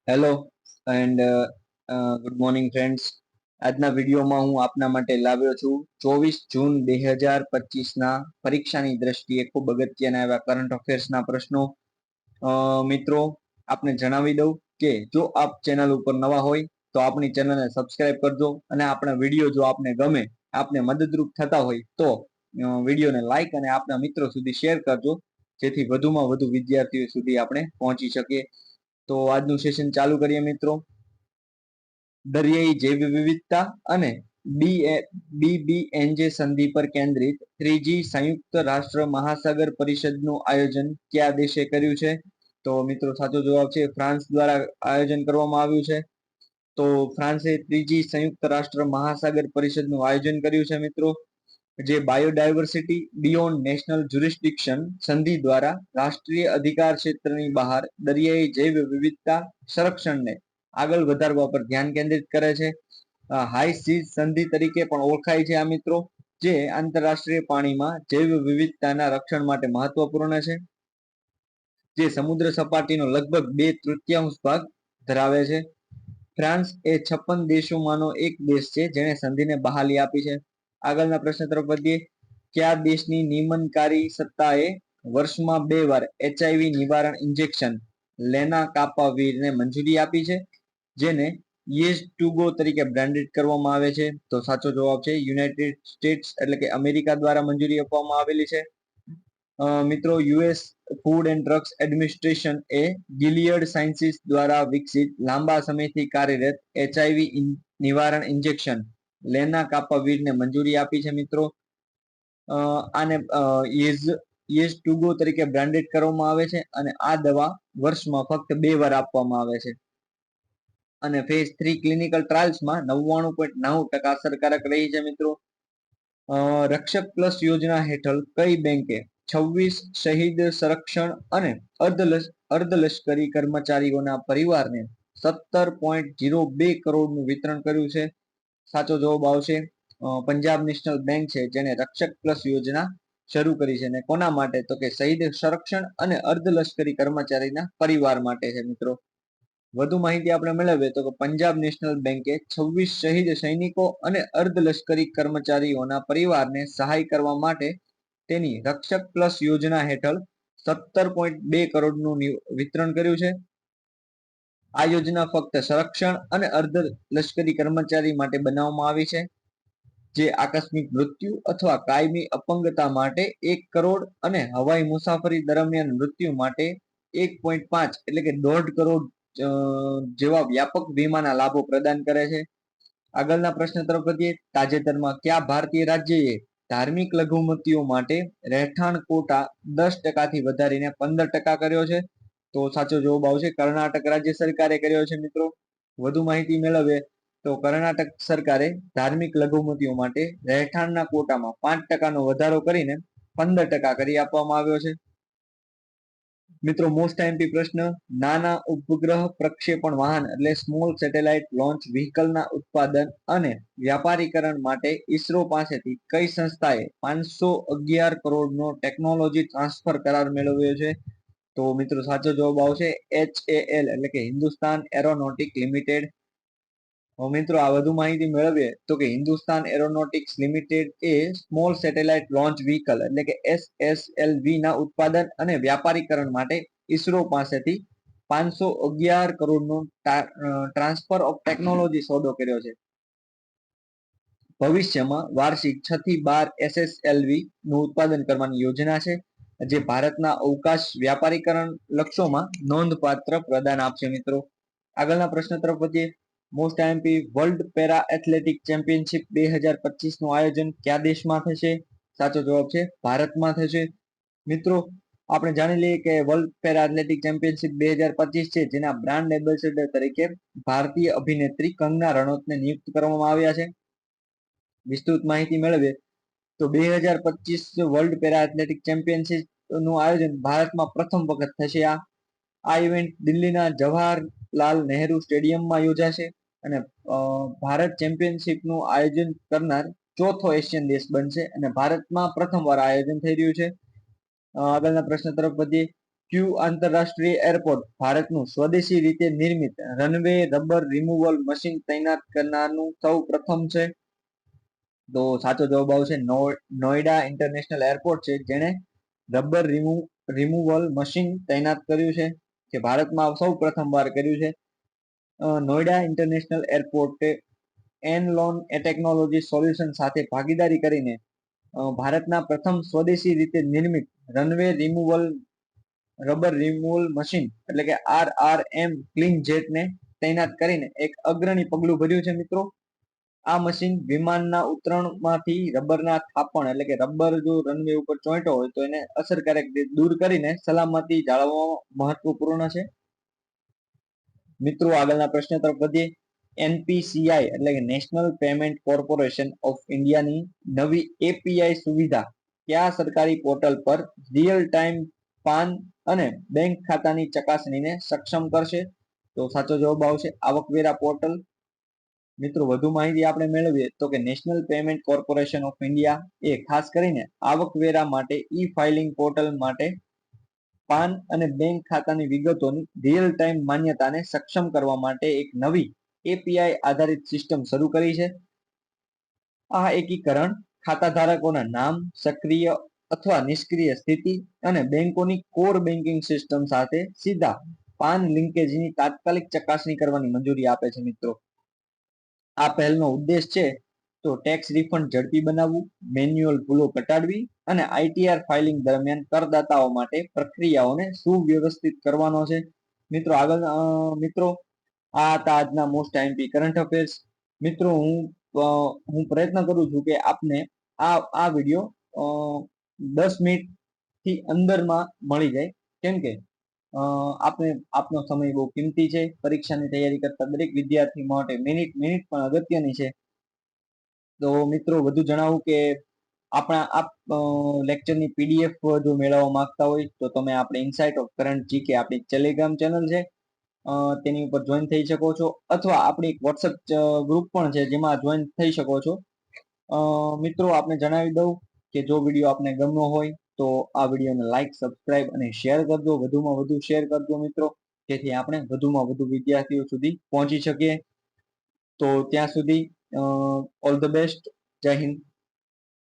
Hello and good morning friends. આજના વિડીયોમાં હું આપના માટે લાવ્યો છું 24 જૂન 2025ના પરીક્ષાની દ્રષ્ટિએ ખૂબ અગત્યના એવા કરંટ અફેર્સના પ્રશ્નો. મિત્રો, આપને જણાવી દઉં કે જો આપ ચેનલ ઉપર નવા હોય તો આપણી ચેનલને સબસ્ક્રાઇબ કરજો અને આપણા વિડીયો જો આપને ગમે, આપને મદદરૂપ થતા હોય તો વિડીયોને લાઈક અને આપના મિત્રો સુધી શેર કરજો, જેથી વધુમાં વધુ વિદ્યાર્થીઓ સુધી આપણે પહોંચી શકીએ. તો આજનું સેશન ચાલુ કરીએ મિત્રો. દરિયાઈ જૈવ વિવિધતા અને BBNJ સંધિ પર કેન્દ્રિત ત્રીજી સંયુક્ત રાષ્ટ્ર મહાસાગર પરિષદનું આયોજન કયા દેશે કર્યું છે? તો મિત્રો સાચો જવાબ છે ફ્રાન્સ દ્વારા આયોજન કરવામાં આવ્યું છે. તો ફ્રાન્સે ત્રીજી સંયુક્ત રાષ્ટ્ર મહાસાગર પરિષદનું આયોજન કર્યું છે મિત્રો, જે બાયોડાયવર્સિટી બિયોન્ડ નેશનલ જ્યુરિસ્ડિક્શન સંધિ દ્વારા રાષ્ટ્રીય અધિકાર ક્ષેત્રની બહાર દરિયાઈ જૈવ વિવિધતા સંરક્ષણને આગળ વધારવા પર ધ્યાન કેન્દ્રિત કરે છે. હાઈ સીઝ સંધિ તરીકે પણ ઓળખાય છે આ મિત્રો, જે આંતરરાષ્ટ્રીય પાણીમાં જૈવ વિવિધતાના રક્ષણ માટે મહત્વપૂર્ણ છે, જે સમુદ્ર સપાટીનો લગભગ 2/3 ભાગ ધરાવે છે. ફ્રાન્સ એ 56 દેશોમાંનો એક દેશ છે જેણે સંધિને બહાલી આપી છે. આગળના પ્રશ્ન તરફ વધીએ. કયા દેશની નિયમનકારી સત્તાએ વર્ષમાં 2 વાર HIV નિવારણ ઇન્જેક્શન લેનાકાપાવીરને મંજૂરી આપી છે, જેને યેઝટુગો તરીકે બ્રાન્ડેડ કરવામાં આવે છે? તો સાચો જવાબ છે યુનાઇટેડ સ્ટેટ્સ એટલે કે અમેરિકા દ્વારા મંજૂરી આપવામાં આવેલી છે. મિત્રો, US food and drugs administration A Gilead sciences દ્વારા વિકસિત લાંબા સમયથી કાર્યરત HIV નિવારણ ઇન્જેક્શન લેનાકાપાવીરને મંજૂરી આપી છે મિત્રો. આને યેઝટુગો તરીકે બ્રાન્ડેડ કરવામાં આવે છે અને આ દવા વર્ષમાં ફક્ત 2 વાર આપવામાં આવે છે. અને ફેઝ 3 ક્લિનિકલ ટ્રાયલ્સમાં 99.9% અસરકારક રહી છે મિત્રો. રક્ષક પ્લસ યોજના હેઠળ કઈ બેંકે 26 શહીદ સંરક્ષણ અને અર્ધલશ્કરી કર્મચારીઓના પરિવારને 17.02 કરોડનું વિતરણ કર્યું છે? સાચો જવાબ આવશે પંજાબ નેશનલ બેંક છે જેને રક્ષક પ્લસ યોજના શરૂ કરી છે. અને કોના માટે? તો કે શહીદ સંરક્ષણ અને અર્ધલશ્કરી કર્મચારીના પરિવાર માટે છે મિત્રો. વધુ માહિતી આપણે મેળવીએ તો પંજાબ નેશનલ બેંકે 26 શહીદ સૈનિકો અને અર્ધલશ્કરી કર્મચારીઓના પરિવારને સહાય કરવા માટે તેની રક્ષક પ્લસ યોજના હેઠળ 17.2 કરોડનું વિતરણ કર્યું છે. આ યોજના ફક્ત સંરક્ષણ અને અર્ધલશ્કરી કર્મચારી માટે બનાવવામાં આવી છે, જે આકસ્મિક મૃત્યુ અથવા કાયમી અપંગતા માટે 1 કરોડ અને હવાઈ મુસાફરી દરમિયાન મૃત્યુ માટે 1.5 એટલે કે 1.5 કરોડ જેવા વ્યાપક વીમાના લાભો પ્રદાન કરે છે. આગળના પ્રશ્ન તરફ વધીએ. તાજેતરમાં કયા ભારતીય રાજ્યએ ધાર્મિક લઘુમતીઓ માટે રહેઠાણ કોટા 10% થી વધારીને 15% કર્યો છે? તો સાચો જવાબ આવશે કર્ણાટક રાજ્ય સરકારે કર્યો છે મિત્રો. વધુ માહિતી મેળવીએ તો કર્ણાટક સરકારે ધાર્મિક લઘુમતીઓ માટે રહેઠાણના કોટામાં 5%નો વધારો કરીને 15% કરી આપવામાં આવ્યો છે. મિત્રો, મોસ્ટ આઈએમપી પ્રશ્ન, નાના ઉપગ્રહ પ્રક્ષેપણ વાહન એટલે સ્મોલ સેટેલાઇટ લોન્ચ વ્હીકલના ઉત્પાદન અને વ્યાપારીકરણ માટે ઈસરો પાસેથી કઈ સંસ્થાએ 511 કરોડનો ટેકનોલોજી ટ્રાન્સફર કરાર મેળવ્યો છે? તો મિત્રો સાચો જવાબ આવશે HAL એટલે કે હિન્દુસ્તાન એરોનોટિક લિમિટેડ. મિત્રો, આ વધુ માહિતી મેળવીએ તો કે હિન્દુસ્તાન એરોનોટિક્સ લિમિટેડ એ સ્મોલ સેટેલાઇટ લોન્ચ વ્હીકલ એટલે કે SSLV ના ઉત્પાદન અને વ્યાપારીકરણ માટે ઈસરો પાસેથી 511 કરોડનો ટ્રાન્સફર ઓફ ટેકનોલોજી સોદો કર્યો છે. ભવિષ્યમાં વાર્ષિક 6 થી 12 SSLV નું ઉત્પાદન કરવાની યોજના છે, જે ભારતના અવકાશ વ્યાપારીકરણ લક્ષ્યોમાં નોંધપાત્ર પ્રદાન આપશે મિત્રો. આગળના પ્રશ્ન તરફ વધીએ. Most IMP world para athletic championship 2025 નું આયોજન કયા દેશમાં થશે? સાચો જવાબ છે ભારતમાં થશે. મિત્રો, આપણે જાણી લઈએ કે વર્લ્ડ પેરા એથ્લેટિક ચેમ્પિયનશિપ 2025 છે, જેના બ્રાન્ડ એમ્બેસેડર તરીકે ભારતીય અભિનેત્રી કંગના રનૌતને નિયુક્ત કરવામાં આવ્યા છે. વિસ્તૃત માહિતી મેળવીએ તો 2025 વર્લ્ડ પેરા એથ્લેટિક ચેમ્પિયનશિપ નું આયોજન ભારતમાં પ્રથમ વખત થશે. આ ઇવેન્ટ દિલ્હીના જવાહરલાલ નહેરુ સ્ટેડિયમમાં યોજાશે અને ભારત ચેમ્પિયનશિપનું આયોજન કરનાર ચોથો એશિયન દેશ બનશે અને ભારતમાં પ્રથમવાર આયોજન થઈ રહ્યું છે. આગળના પ્રશ્ન તરફ વધીએ. ક્યુ આંતરરાષ્ટ્રીય એરપોર્ટ ભારતનું સ્વદેશી રીતે નિર્મિત રનવે રબર રિમૂવલ મશીન તૈનાત કરનારનું સૌ પ્રથમ છે? તો સાચો જવાબ આવશે નોઈડા ઇન્ટરનેશનલ એરપોર્ટ છે જેણે રબર રિમૂવલ મશીન તૈનાત કર્યું છે, જે ભારતમાં સૌ પ્રથમવાર કર્યું છે. નોઈડા ઇન્ટરનેશનલ એરપોર્ટે એનલોન ટેકનોલોજી સોલ્યુશન સાથે ભાગીદારી કરીને ભારતના પ્રથમ સ્વદેશી રીતે નિર્મિત રનવે રબર રિમૂવલ મશીન એટલે કે RRM ક્લીન જેટને તૈનાત કરીને એક અગ્રણી પગલું ભર્યું છે મિત્રો. આ મશીન વિમાનના ઉતરણમાંથી રબરના થાપણ એટલે કે રબર જો રનવે ઉપર ચોંટ્યો હોય તો એને અસરકારક રીતે દૂર કરીને સલામતી જાળવવામાં મહત્વપૂર્ણ છે. મિત્રો આગળના પ્રશ્ન તરફ વધીએ. NPCI એટલે કે નેશનલ પેમેન્ટ કોર્પોરેશન ઓફ ઇન્ડિયાની નવી API સુવિધા કયા સરકારી પોર્ટલ પર રિયલ ટાઈમ પાન અને બેંક ખાતાની ચકાસણીને સક્ષમ કરશે? તો સાચો જવાબ આવશે આવકવેરા પોર્ટલ. મિત્રો વધુ માહિતી આપણે મેળવીએ તો કે national payment corporation of India એ ખાસ કરીને આવકવેરા માટે ઈ ફાઇલિંગ પોર્ટલ માટે પાન અને બેંક ખાતાની વિગતોની રિયલ ટાઈમ માન્યતાને સક્ષમ કરવા માટે એક નવી API આધારિત સિસ્ટમ શરૂ કરી છે. આ એકીકરણ ખાતા ધારકોના નામ, સક્રિય અથવા નિષ્ક્રિય સ્થિતિ અને બેંકોની કોર બેન્કિંગ સિસ્ટમ સાથે સીધા પાન લિંકેજની તાત્કાલિક ચકાસણી કરવાની મંજૂરી આપે છે મિત્રો. આ પહેલનો ઉદ્દેશ છે તો ટેક્સ રિફંડ ઝડપી બનાવવું, મેન્યુઅલ ભૂલો ઘટાડવી અને ITR ફાઇલિંગ દરમિયાન કરદાતાઓ માટે પ્રક્રિયાઓને સુવ્યવસ્થિત કરવાનો છે. મિત્રો આગળ મિત્રો આ હતા આજના મોસ્ટ આઈએમપી કરંટ અફેર્સ. મિત્રો હું પ્રયત્ન કરું છું કે આપને આ વિડીયો 10 મિનિટ થી અંદરમાં મળી જાય, કેમ કે આપનો સમય બહુ કિંમતી છે. પરીક્ષાની તૈયારી કરતા દરેક વિદ્યાર્થી માટે મિનિટ પણ અગત્યની છે. તો મિત્રો વધુ જણાવું કે આપણા લેક્ચરની PDF જો મેળવવા માંગતા હોય તો તમે આપણે ઇનસાઇટ ઓફ કરંટ જીકે આપણી ટેલિગ્રામ ચેનલ છે તેની ઉપર જોઈન થઈ શકો છો, અથવા આપણી એક WhatsApp ગ્રુપ પણ છે જેમાં જોઈન થઈ શકો છો. મિત્રો આપને જણાવી દઉં કે જો વિડીયો આપને ગમ્યો હોય તો આ વિડીયોને લાઈક, સબસ્ક્રાઇબ અને શેર કરજો. વધુમાં વધુ શેર કરજો મિત્રો, જેથી આપણે વધુમાં વધુ વિદ્યાર્થીઓ સુધી પહોંચી શકીએ. તો ત્યાં સુધી ઓલ ધ બેસ્ટ. જય હિન્દ.